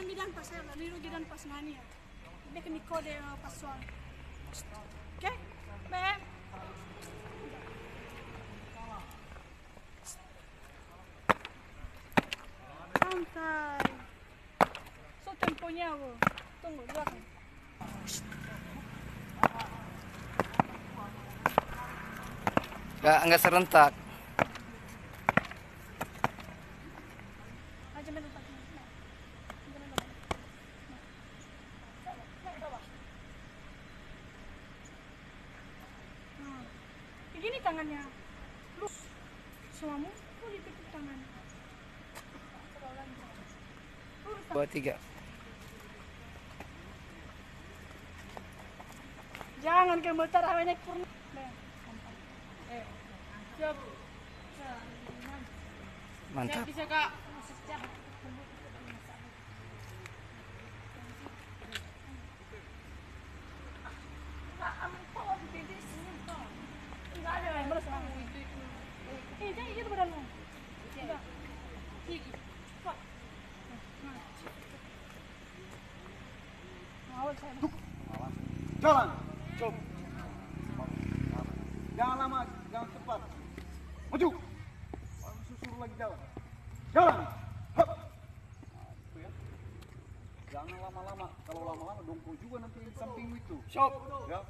Gidan pas ya, niru gidan pas nani ya. Dia kami kode pas soal. Oke, baik. Santai. So temponya wo. Tunggu belakang. Enggak serentak. Begini tangannya. Lu suamamu boleh tutup tangan. 2, 3. Jangan kayak motor awalnya purna. Siap. Mantap. Bisa kak. Jalan, coba. Jangan lama, jangan cepat. Maju. Suruh lagi jalan. Jalan. Hop. Ya. Jangan lama-lama. Kalau lama-lama dongkol juga nanti di samping itu. Stop. Ya.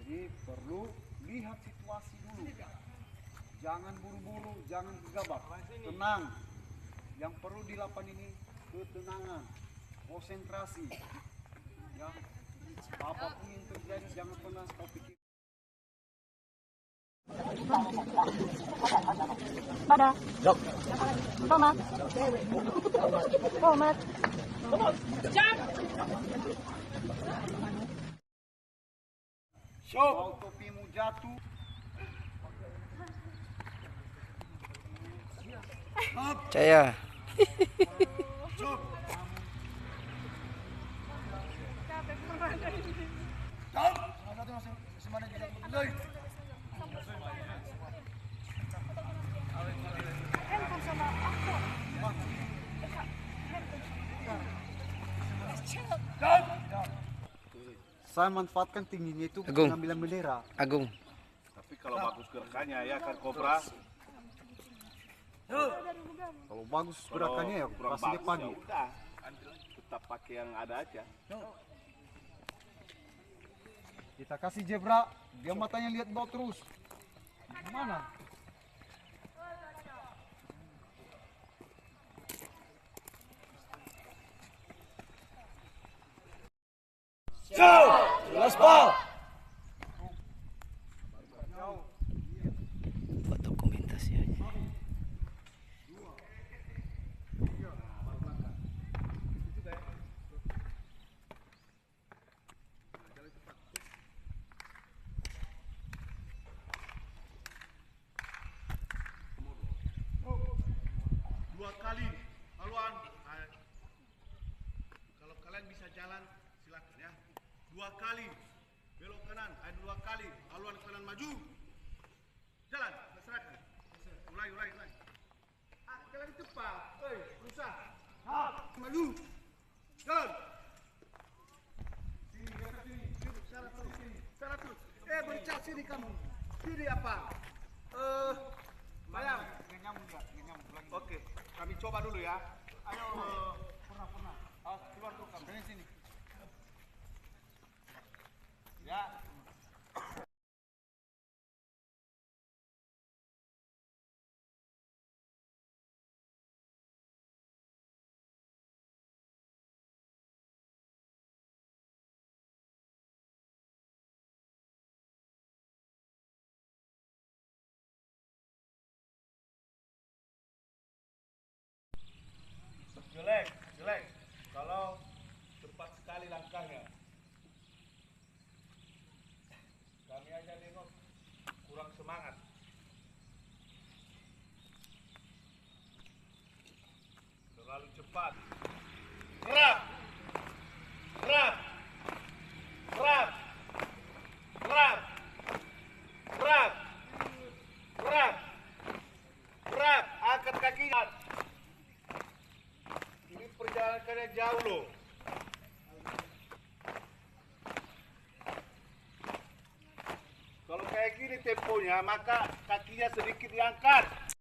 Jadi perlu lihat situasi dulu. Jangan buru-buru, jangan gegabah. Tenang. Yang perlu dilakukan ini ketenangan, konsentrasi. Ya. Apapun yang terjadi jangan pernah kau pikir. Pada. Jok. Tomat. Tomat. Jam. Kalau topimu jatuh. Caya. Stop. Saya manfaatkan tingginya itu Agung. pengambilan bendera. Agung. Tapi kalau bagus gerakannya ya kan Kobra. Kalau bagus gerakannya ya kurang pasti dia bagus ya pagi. udah. Tetap pakai yang ada aja. Kita kasih zebra, dia matanya lihat bawah terus. Mana? Buat dokumentasi aja. Dua kali haluan. Kalau kalian bisa jalan silakan ya. Dua kali belok kanan, dua kali haluan kanan maju. Jalan, serahkan. Ulai. Kalian cepat. Berusaha. Maju. Jalan. Sana terus. Bercak sini kamu. Sini apa? Bayang. Oke, kami coba dulu ya. Ayo. Pernah. Keluar dulu kamu. Sini. Ya. Jelek. semangat. Terlalu cepat. Gerak. Gerak. Gerak. Gerak. Gerak. Gerak. Gerak. Angkat kaki. Ini perjalanannya jauh loh. Kalau kayak gini temponya, maka kakinya sedikit diangkat.